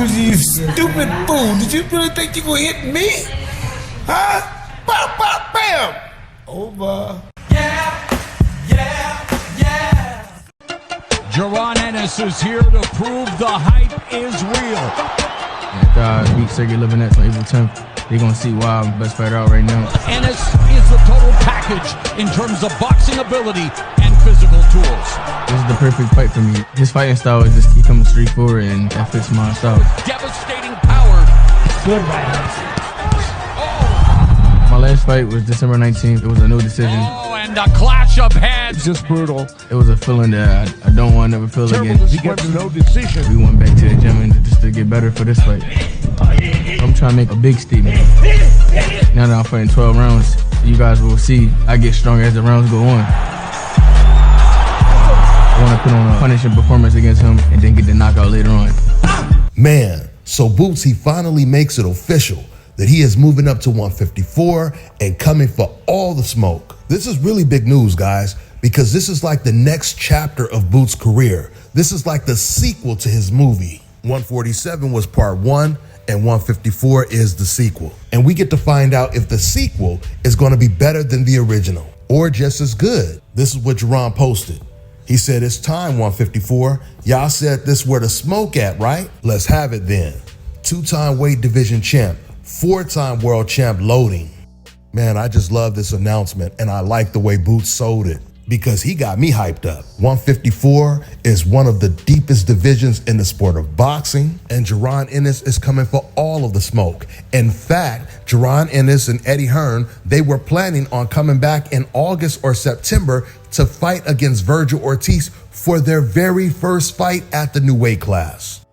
You stupid fool. Did you really think you gonna hit me? Huh? Bam, bam, bam. Over. Jaron Ennis is here to prove the hype is real. At Beat Circuit Living X on April 10th. They're gonna see why I'm the best fighter out right now. Ennis is the total package in terms of boxing ability and physical tools. This is the perfect fight for me. His fighting style is just he comes straight forward, and that fits my style. Devastating power. Good right. My last fight was December 19th. It was a no decision. Oh, and a clash of heads. Just brutal. It was a feeling that I don't want to ever feel again. He gets no decision. We went back to the gym and just to get better for this fight. I'm trying to make a big statement. Now that I'm fighting 12 rounds, you guys will see I get stronger as the rounds go on. I want to put on a punishing performance against him and then get the knockout later on. Man, so Boots, he finally makes it official that he is moving up to 154 and coming for all the smoke. This is really big news, guys, because this is like the next chapter of Boots' career. This is like the sequel to his movie. 147 was part 1 and 154 is the sequel. And we get to find out if the sequel is going to be better than the original or just as good. This is what Jaron posted. He said, "It's time, 154. Y'all said this where the smoke at, right? Let's have it then. 2-time weight division champ, 4-time world champ loading." Man, I just love this announcement, and I like the way Boots sold it because he got me hyped up. 154 is one of the deepest divisions in the sport of boxing, and Jaron Ennis is coming for all of the smoke. In fact, Jaron Ennis and Eddie Hearn, they were planning on coming back in August or September to fight against Virgil Ortiz for their very first fight at the new weight class.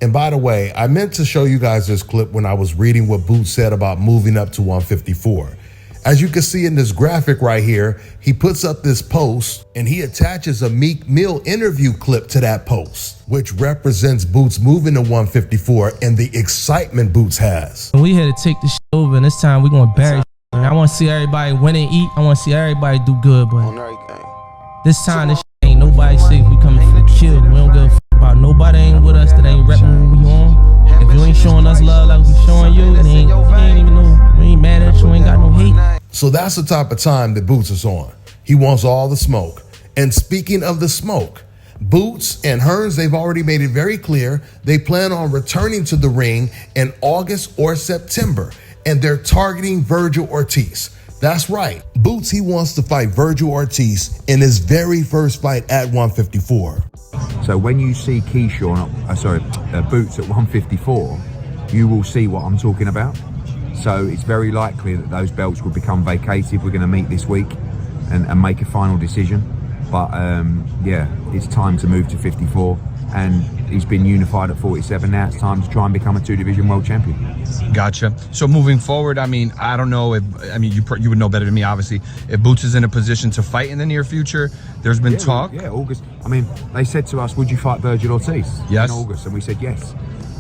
And by the way, I meant to show you guys this clip when I was reading what Boots said about moving up to 154. As you can see in this graphic right here, he puts up this post and he attaches a Meek Mill interview clip to that post, which represents Boots moving to 154 and the excitement Boots has. We here to take this shit over, and this time we gonna bury shit. I want to see everybody win and eat. I want to see everybody do good, but this time this shit ain't nobody safe. We coming for the kill. We don't give a f about nobody ain't with us that ain't repping what we on. If you ain't showing us love like we showing you, it ain't even know. We ain't mad at you, ain't got no hate. So that's the type of time that Boots is on. He wants all the smoke. And speaking of the smoke, Boots and Hearns, they've already made it very clear they plan on returning to the ring in August or September, and they're targeting Virgil Ortiz. That's right. Boots, he wants to fight Virgil Ortiz in his very first fight at 154. So when you see Boots at 154, you will see what I'm talking about. So it's very likely that those belts will become vacated. We're going to meet this week and make a final decision. But yeah, it's time to move to 54. And he's been unified at 47. Now it's time to try and become a 2-division world champion. Gotcha. So moving forward, I mean, I don't know if, I mean, you would know better than me, obviously. If Boots is in a position to fight in the near future, there's been talk. Yeah, August. I mean, they said to us, would you fight Virgil Ortiz in August? And we said yes.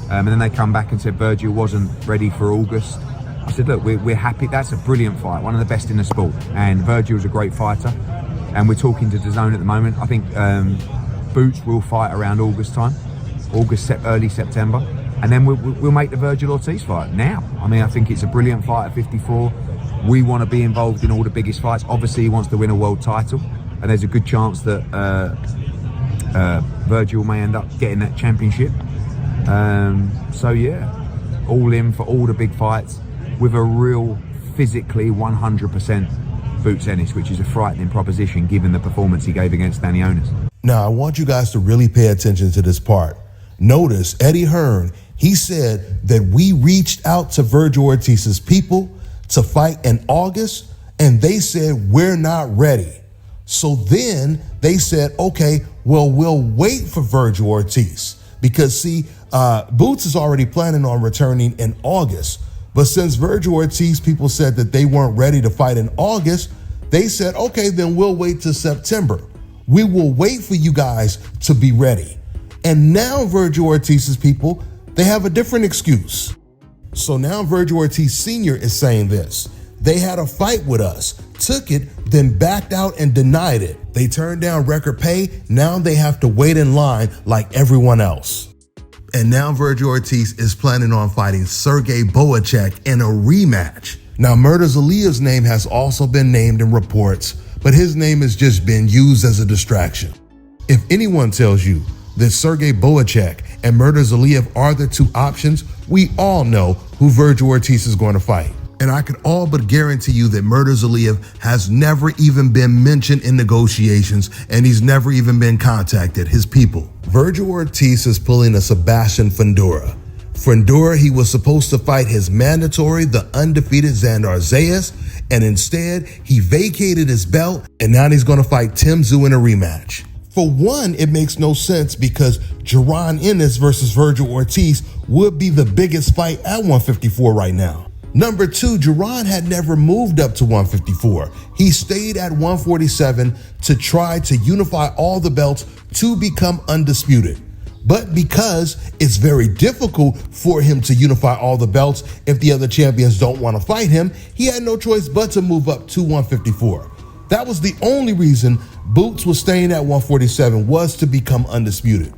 And then they come back and said Virgil wasn't ready for August. I said, look, we're happy. That's a brilliant fight, one of the best in the sport. And Virgil's a great fighter. And we're talking to DAZN at the moment. I think Boots will fight around August time, early September. And then we'll make the Virgil Ortiz fight now. I mean, I think it's a brilliant fight at 54. We want to be involved in all the biggest fights. Obviously, he wants to win a world title. And there's a good chance that Virgil may end up getting that championship. So yeah, all in for all the big fights with a real physically 100% Boots Ennis, which is a frightening proposition given the performance he gave against Danny Onus. Now, I want you guys to really pay attention to this part. Notice Eddie Hearn, he said that we reached out to Virgil Ortiz's people to fight in August, and they said, we're not ready. So then they said, okay, well, we'll wait for Virgil Ortiz because see, Boots is already planning on returning in August. But since Virgil Ortiz people said that they weren't ready to fight in August, they said, okay, then we'll wait till September. We will wait for you guys to be ready. And now Virgil Ortiz's people, they have a different excuse. So now Virgil Ortiz Sr. is saying this. They had a fight with us, took it, then backed out and denied it. They turned down record pay. Now they have to wait in line like everyone else. And now Virgil Ortiz is planning on fighting Sergey Boacek in a rematch. Now, Murders Aliyah's name has also been named in reports, but his name has just been used as a distraction. If anyone tells you that Sergey Boacek and Murders Aliyah are the two options, we all know who Virgil Ortiz is going to fight. And I can all but guarantee you that Murders Aliyah has never even been mentioned in negotiations, and he's never even been contacted, his people. Virgil Ortiz is pulling a Sebastian Fundora. Fundora, he was supposed to fight his mandatory, the undefeated Xandar Zayas, and instead he vacated his belt, and now he's going to fight Tim Tszyu in a rematch. For one, it makes no sense because Jaron Ennis versus Virgil Ortiz would be the biggest fight at 154 right now. Number two, Jaron had never moved up to 154. He stayed at 147 to try to unify all the belts to become undisputed. But because it's very difficult for him to unify all the belts if the other champions don't want to fight him, he had no choice but to move up to 154. That was the only reason Boots was staying at 147, was to become undisputed.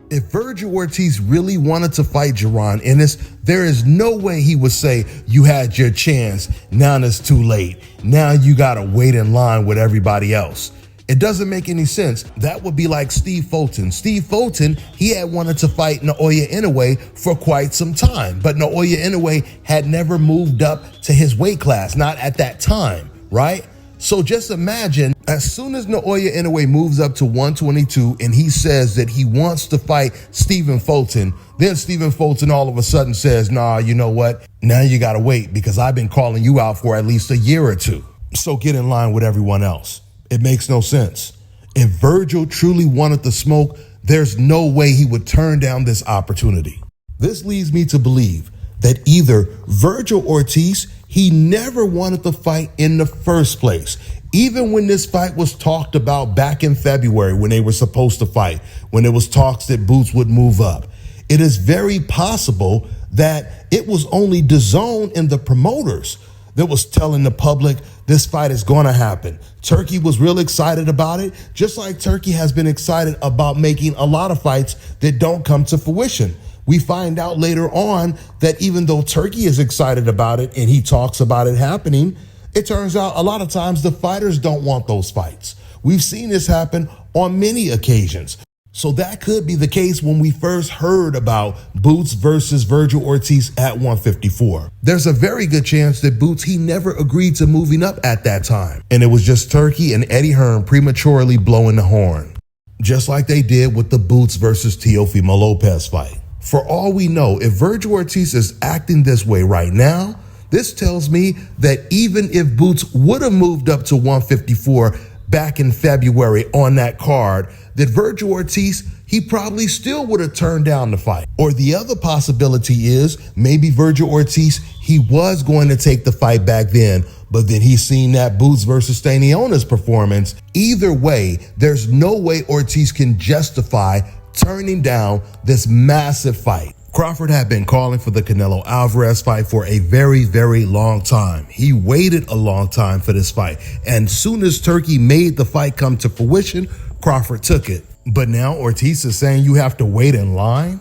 If Virgil Ortiz really wanted to fight Jaron Ennis, there is no way he would say, you had your chance, now it's too late. Now you gotta wait in line with everybody else. It doesn't make any sense. That would be like Steve Fulton. Steve Fulton, he had wanted to fight Naoya Inoue for quite some time, but Naoya Inoue had never moved up to his weight class, not at that time, right? So just imagine, as soon as Naoya Inoue moves up to 122 and he says that he wants to fight Stephen Fulton, then Stephen Fulton all of a sudden says, nah, you know what? Now you gotta wait because I've been calling you out for at least a year or two. So get in line with everyone else. It makes no sense. If Virgil truly wanted the smoke, there's no way he would turn down this opportunity. This leads me to believe that either Virgil Ortiz, he never wanted the fight in the first place. Even when this fight was talked about back in February when they were supposed to fight, when there was talks that Boots would move up, it is very possible that it was only DAZN and the promoters that was telling the public this fight is going to happen. Turkey was real excited about it, just like Turkey has been excited about making a lot of fights that don't come to fruition. We find out later on that even though Turkey is excited about it and he talks about it happening, it turns out a lot of times the fighters don't want those fights. We've seen this happen on many occasions. So that could be the case when we first heard about Boots versus Virgil Ortiz at 154. There's a very good chance that Boots, he never agreed to moving up at that time. And it was just Turkey and Eddie Hearn prematurely blowing the horn, just like they did with the Boots versus Teofimo Lopez fight. For all we know, if Virgil Ortiz is acting this way right now, this tells me that even if Boots would have moved up to 154 back in February on that card, that Virgil Ortiz, he probably still would have turned down the fight. Or the other possibility is maybe Virgil Ortiz, he was going to take the fight back then, but then he's seen that Boots versus Stanionis performance. Either way, there's no way Ortiz can justify turning down this massive fight. Crawford had been calling for the Canelo Alvarez fight for a very, very long time. He waited a long time for this fight. And soon as Turkey made the fight come to fruition, Crawford took it. But now Ortiz is saying you have to wait in line?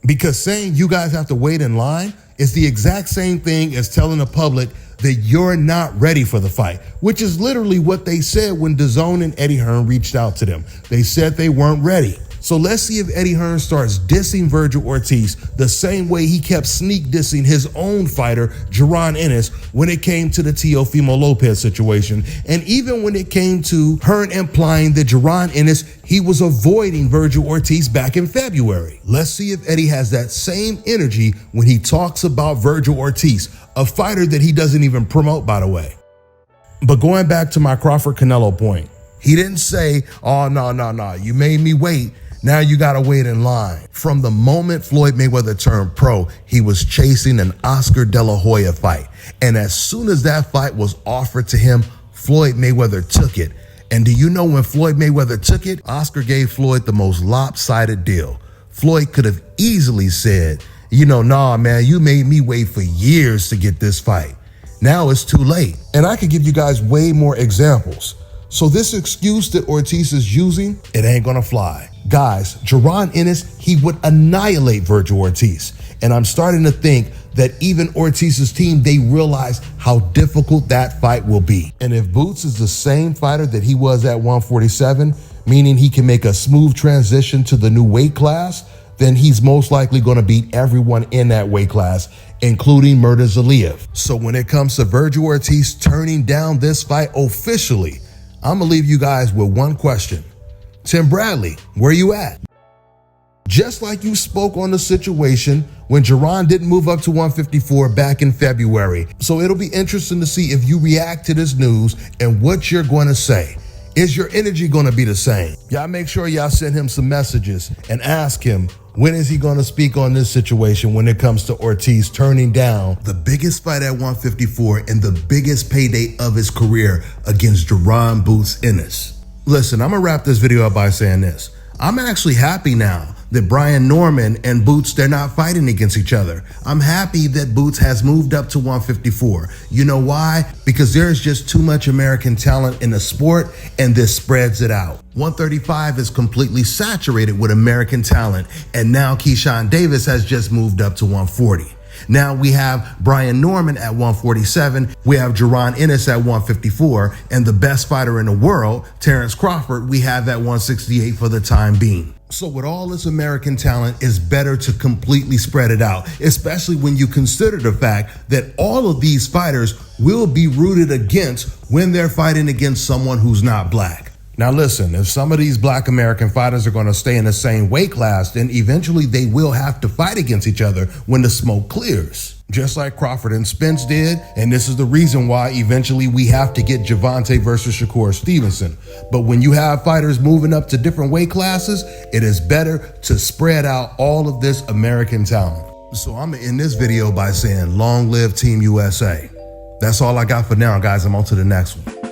Because saying you guys have to wait in line is the exact same thing as telling the public that you're not ready for the fight, which is literally what they said when DAZN and Eddie Hearn reached out to them. They said they weren't ready. So let's see if Eddie Hearn starts dissing Virgil Ortiz the same way he kept sneak dissing his own fighter, Jaron Ennis, when it came to the Teofimo Lopez situation. And even when it came to Hearn implying that Jaron Ennis, he was avoiding Virgil Ortiz back in February. Let's see if Eddie has that same energy when he talks about Virgil Ortiz, a fighter that he doesn't even promote, by the way. But going back to my Crawford-Canelo point, he didn't say, oh, no, you made me wait. Now you gotta wait in line. From the moment Floyd Mayweather turned pro, he was chasing an Oscar De La Hoya fight. And as soon as that fight was offered to him, Floyd Mayweather took it. And do you know when Floyd Mayweather took it, Oscar gave Floyd the most lopsided deal. Floyd could have easily said, nah, man, you made me wait for years to get this fight. Now it's too late. And I could give you guys way more examples. So this excuse that Ortiz is using, it ain't gonna fly. Guys, Jaron Ennis, he would annihilate Virgil Ortiz. And I'm starting to think that even Ortiz's team, they realize how difficult that fight will be. And if Boots is the same fighter that he was at 147, meaning he can make a smooth transition to the new weight class, then he's most likely going to beat everyone in that weight class, including Murder Zaliev. So when it comes to Virgil Ortiz turning down this fight officially, I'm going to leave you guys with one question. Tim Bradley, where you at? Just like you spoke on the situation when Jaron didn't move up to 154 back in February. So it'll be interesting to see if you react to this news and what you're going to say. Is your energy going to be the same? Y'all make sure y'all send him some messages and ask him, when is he going to speak on this situation when it comes to Ortiz turning down the biggest fight at 154 and the biggest payday of his career against Jaron Boots Ennis? Listen, I'm going to wrap this video up by saying this. I'm actually happy now that Brian Norman and Boots, they're not fighting against each other. I'm happy that Boots has moved up to 154. You know why? Because there's just too much American talent in the sport, and this spreads it out. 135 is completely saturated with American talent, and now Keyshawn Davis has just moved up to 140. Now we have Brian Norman at 147, we have Jaron Ennis at 154, and the best fighter in the world, Terrence Crawford, we have at 168 for the time being. So with all this American talent, it's better to completely spread it out, especially when you consider the fact that all of these fighters will be rooted against when they're fighting against someone who's not black. Now listen, if some of these black American fighters are going to stay in the same weight class, then eventually they will have to fight against each other when the smoke clears. Just like Crawford and Spence did, and this is the reason why eventually we have to get Gervonta versus Shakur Stevenson. But when you have fighters moving up to different weight classes, it is better to spread out all of this American talent. So I'm going to end this video by saying long live Team USA. That's all I got for now, guys. I'm on to the next one.